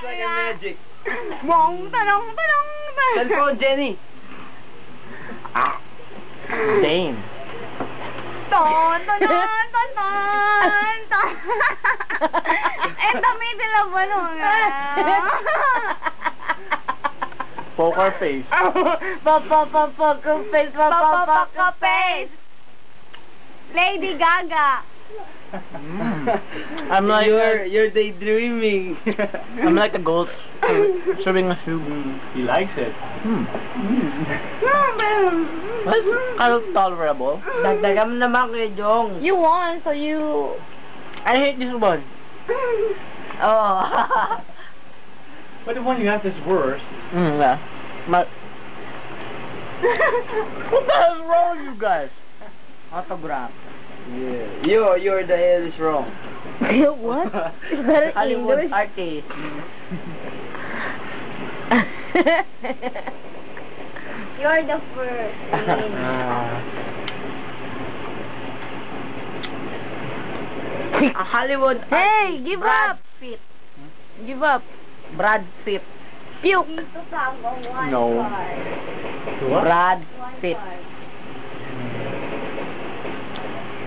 It's like a magic. Bong, tanong, tanong. Cellphone, Jenny. Damn. Ton, ton, ton, ton, ton, ton. Ito may dilaba nung Poker face. Poker face. Lady Gaga. I'm like you're daydreaming. I'm like a goat serving a soup. He likes it. That's kind of tolerable. Dagdagam naman kay Jong. You won, so you... I hate this one. Oh. But the one you have is worse. Yeah. What the hell's wrong with you guys? Autograph. Yeah. You're the hell is wrong. What? Is that Hollywood English? artist. You're the first. A Hollywood Hey, artist. give Brad up. Pitt. Give up. Brad Pitt. Puke. No. Brad Pitt.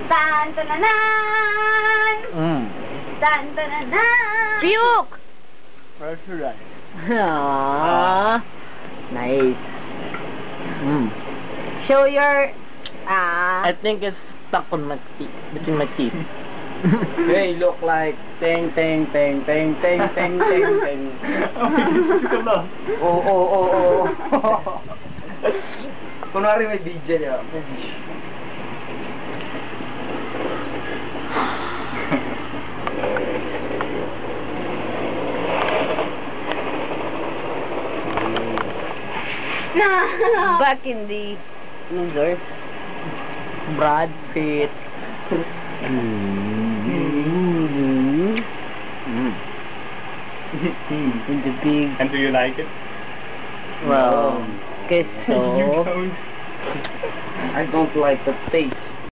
Tan tananan. Tan tananan. Puke. Where should I? Aww. Nice. Show your... I think it's stuck on my teeth, between my teeth. Hey, look like ting ting ting ting ting ting ting ting. Oh. Kunwari may DJ niya. Back in the... Loser. Brad Pitt. In the big... And do you like it? Well, guess so. You don't. I don't like the taste.